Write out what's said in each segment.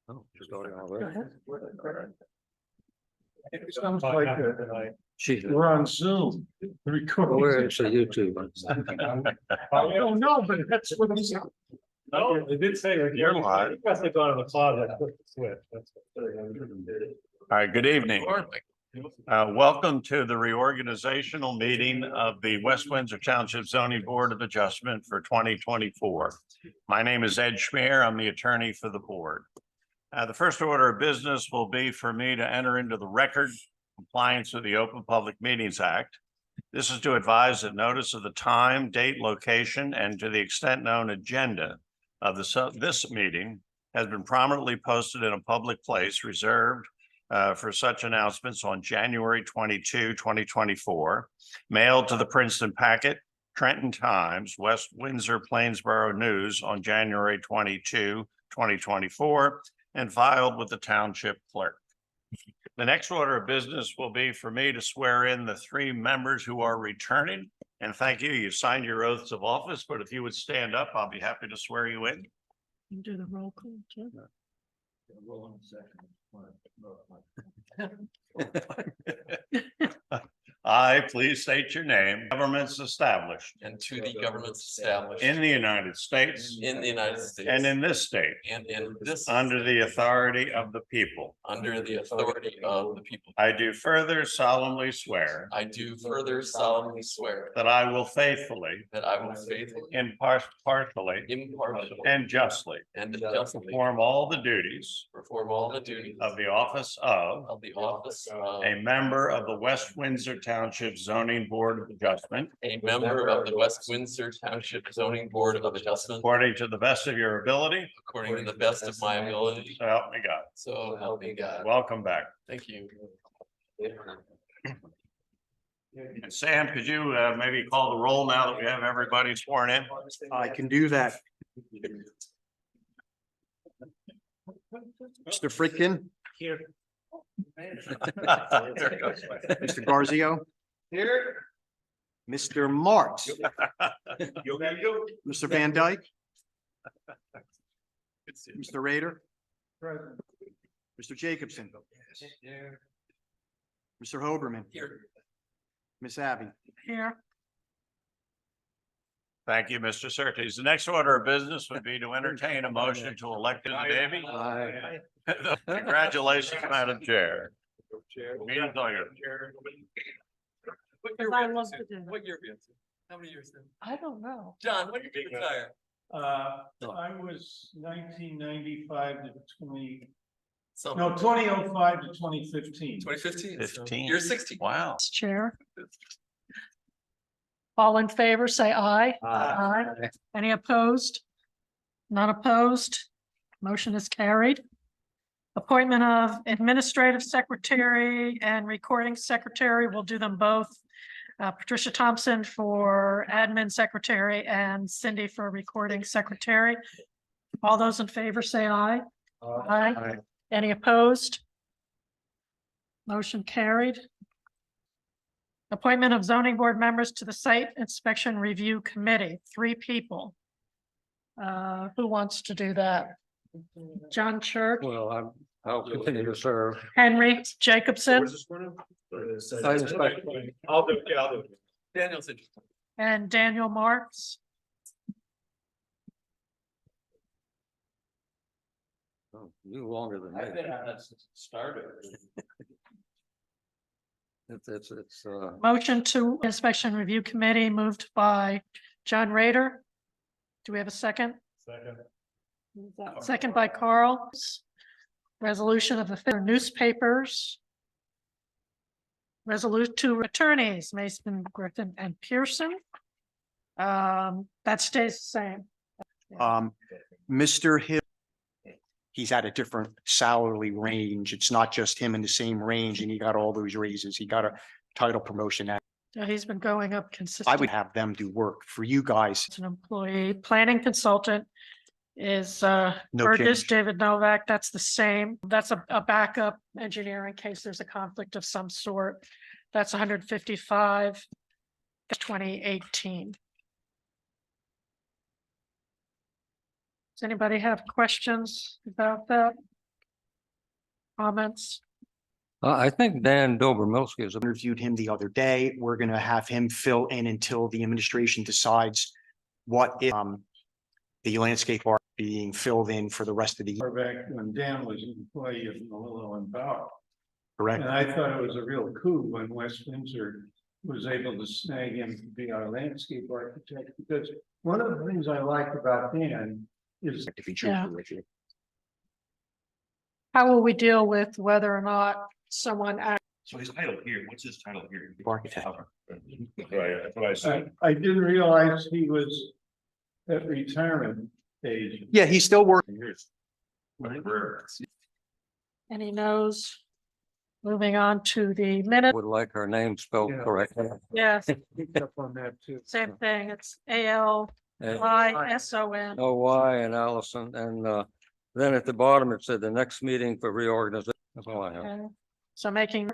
Oh, starting already. It sounds like She's. we're on Zoom. Recording. We're actually YouTube. I don't know, but that's what I'm saying. No, they did say You're live. You must have gone in the closet. and flipped the switch. All right, good evening. Welcome to the reorganizational meeting of the West Windsor Township Zoning Board of Adjustment for 2024. My name is Ed Schmear. I'm the attorney for the board. The first order of business will be for me to enter into the record compliance with the Open Public Meetings Act. This is to advise that notice of the time, date, location, and to the extent known agenda of this meeting has been prominently posted in a public place reserved for such announcements on January 22, 2024, mailed to the Princeton Packet, Trenton Times, West Windsor Plainsboro News on January 22, 2024, and filed with the township clerk. The next order of business will be for me to swear in the three members who are returning. And thank you. You signed your oaths of office, but if you would stand up, I'll be happy to swear you in. You do the roll call too. I, please state your name, governments established and to the governments established in the United States in the United States and in this state, and in this under the authority of the people. under the authority of the people. I do further solemnly swear I do further solemnly swear that I will faithfully, that I will faithfully, impartially, impartially, and justly and justly perform all the duties perform all the duties of the office of the office of a member of the West Windsor Township Zoning Board of Adjustment a member of the West Windsor Township Zoning Board of Adjustment according to the best of your ability. according to the best of my ability. So help me God. So help me God. Welcome back. Thank you. And Sam, could you maybe call the roll now that we have everybody sworn in? I can do that. Mr. Friedkin, Here. Mr. Garzio. Here. Mr. Marks, Mr. Van Dyke, Mr. Rader, Mr. Jacobson, Mr. Hoberman, Miss Abby. Here, Thank you, Mr. Surtees. The next order of business would be to entertain a motion to elect the baby. Congratulations, Madam Chair. Meeting's all yours. because I love to do that. What year? How many years? I don't know. John, when did you retire? I was 1995 to 2005 2005 to 2015. 2015. 15. You're 60. Wow. Chair. All in favor, say aye. Aye. Any opposed? None opposed. Motion is carried. Appointment of administrative secretary and recording secretary. We'll do them both. Patricia Thompson for admin secretary and Cindy for recording secretary. All those in favor, say aye. Aye. Any opposed? Motion carried. Appointment of zoning board members to the Site Inspection Review Committee, 3 people. Who wants to do that? John Church, Well, I'll continue to serve. Henry Jacobson, Site inspection. I'll do it. Daniel's interested. and Daniel Marks. Oh, you longer than I've me. been on this since it started. It's Motion to Inspection Review Committee moved by John Rader. Do we have a second? Second. Second by Carl. Resolution of the newspapers. Resolute to attorneys, Mason, Griffin, and Pearson. That stays the same. Mr. Hill, he's at a different salary range. It's not just him in the same range and he got all those raises. He got a title promotion. He's been going up I consistently. would have them do work for you guys. An employee, planning consultant is No Burgess, change. David Novak. That's the same. That's a backup engineer in case there's a conflict of some sort. That's 155. 2018. Does anybody have questions about that? Comments? I think Dan Dobermilski is a Interviewed him the other day. We're gonna have him fill in until the administration decides the landscape art being filled in for the rest of the year. Back when Dan was an employee of Malillo and Bauer. Correct? And I thought it was a real coup when West Windsor was able to snag him to be our landscape architect, because one of the things I like about Dan is To be Yeah. truthful with you. How will we deal with whether or not someone So his title here, what's his title here? Architect. Right, that's what I said. I didn't realize he was at retirement age. Yeah, he's still working. Any no's? Moving on to the minute. would like her name spelled Yeah. correctly. Yes, Picked up on that too. same thing. It's ALISON. OY and Allison, and then at the bottom, it said the next meeting for reorganization. That's all I have. Okay. So making,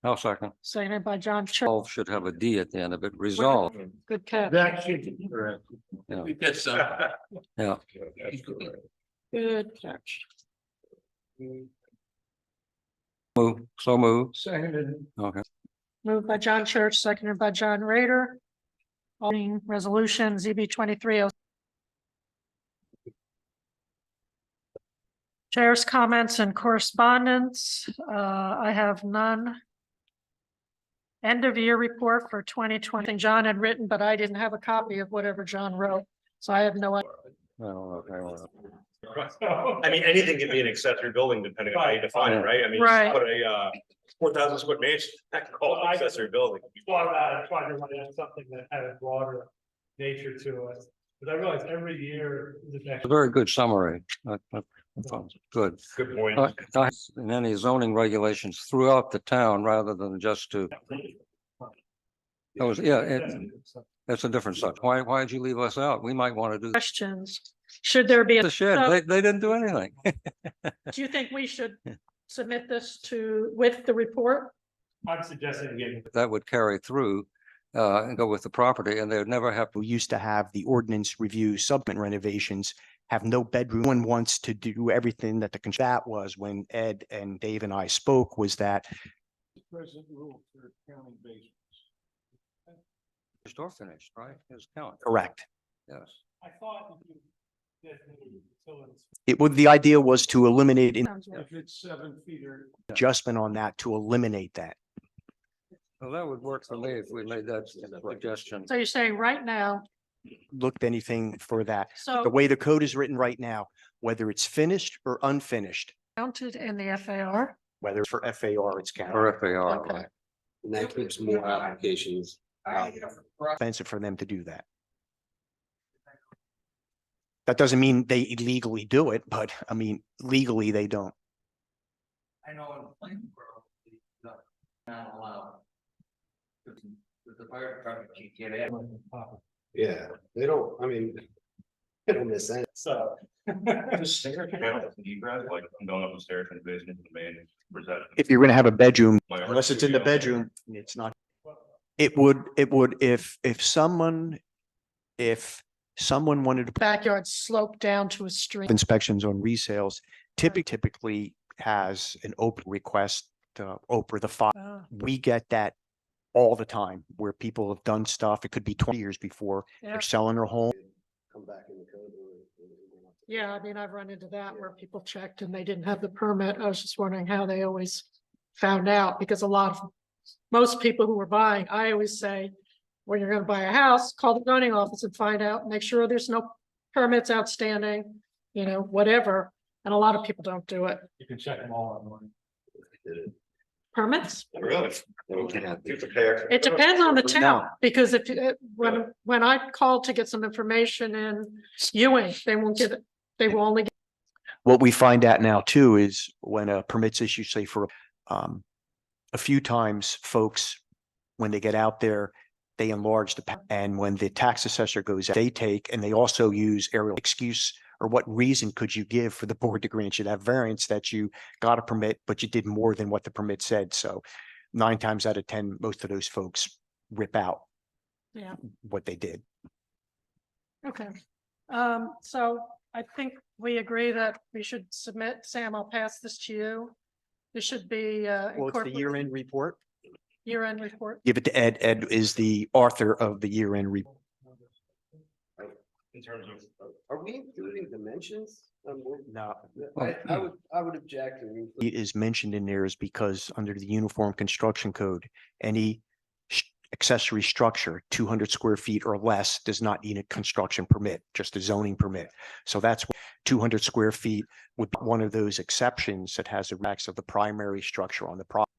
I'll second. seconded by John Church. 12 should have a D at the end of it. Resolve. Good catch. That should be correct. We get some. Yeah. Good catch. Move. So move. Seconded. Okay. Moved by John Church, seconded by John Rader. Resolution ZB 23. Chair's comments and correspondence. I have none. End of year report for 2020. John had written, but I didn't have a copy of whatever John wrote. So I have no idea. Oh, okay, well, I mean, anything can be an accessory building depending on how you define it, right? I mean, Right. put a 4,000 square mansion, I can call it an accessory building. Thought about it, tried to run into something that had a broader nature to it, but I realize every year the next. a very good summary. Good. Good point. And any zoning regulations throughout the town rather than just to, that was, that's a different subject. Why'd you leave us out? We might want to do Questions. Should there be, the shed. They didn't do anything. do you think we should submit this with the report? I'm suggesting again, That would carry through and go with the property, and they'd never have to. We used to have the ordinance review subsequent renovations, have no bedroom. One wants to do everything that that was when Ed and Dave and I spoke, was that Present rule for county basements. Store finished, right? His count. correct. Yes. I thought if you designated utilities. It would, the idea was to eliminate an Sounds right. If it's 7 feet or. adjustment on that to eliminate that. Well, that would work for me if we made that suggestion. So you're saying right now, Looked anything for that. so The way the code is written right now, whether it's finished or unfinished, counted in the FAR? whether it's for FAR, it's counted. Or FAR, Okay. right? And that keeps more applications out. Expensive for them to do that. That doesn't mean they illegally do it, but I mean, legally, they don't. I know in Plainborough, not allowed. The fire department can't get in. Yeah, they don't, I mean, they don't miss that. So. Like going up the stairs from the basement to the main, where's that? If you're gonna have a bedroom, unless it's in the bedroom, it's not. It would, if someone wanted to put Backyard slope down to a stream. inspections on resales, typically has an open request to Oprah the file. Oh, We get that all the time where people have done stuff. It could be 20 years before yeah. they're selling their home. Come back in the code. Yeah, I mean, I've run into that where people checked and they didn't have the permit. I was just wondering how they always found out, because most people who were buying, I always say, when you're gonna buy a house, call the zoning office and find out, make sure there's no permits outstanding, whatever. And a lot of people don't do it. You can check them all online. Permits? Really? It depends on the town, because when I called to get some information in Ewing, they won't get it. They will only get. What we find out now too is when a permit's issued, say for a few times, folks, when they get out there, they enlarge and when the tax assessor goes, they take, and they also use aerial excuse, or what reason could you give for the board to grant you that variance that you got a permit, but you did more than what the permit said? So 9 times out of 10, most of those folks rip out Yeah. what they did. Okay, so I think we agree that we should submit, Sam, I'll pass this to you. This should be Well, it's the incorporated year-end report. year-end report. Give it to Ed. Ed is the author of the year-end report. In terms of. Are we including dimensions? No. I would object and include. It is mentioned in there is because under the Uniform Construction Code, any accessory structure 200 square feet or less does not need a construction permit, just a zoning permit. So that's 200 square feet would be one of those exceptions that has the max of the primary structure on the property.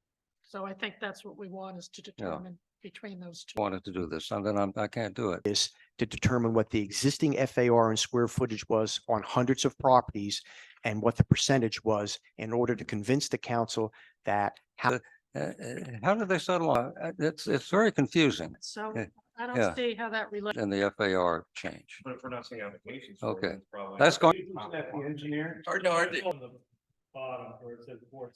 So I think that's what we want is to determine between those two. Wanted to do this, and then I can't do it. Is to determine what the existing FAR and square footage was on hundreds of properties and what the percentage was in order to convince the council that how How did they settle on? It's very confusing So Yeah. I Yeah. don't see how that relates. in the FAR change. But if we're not seeing applications. for it, Okay. it's probably- That's going- Who's that, the engineer? Hard, no, hard. On the bottom where it says board.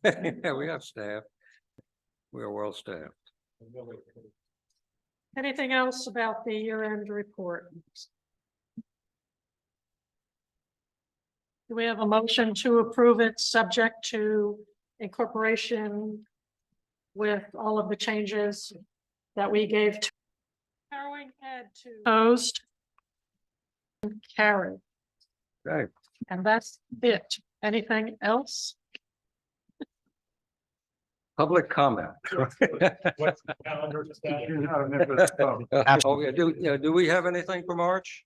Yeah, we have staff. We are well staffed. Anything else about the year-end report? Do we have a motion to approve it, subject to incorporation with all of the changes that we gave to? Carrying Ed to. Opposed? Carried. Okay. And that's it. Anything else? Public comment. What's the calendar status? Oh, yeah, do we have anything for March?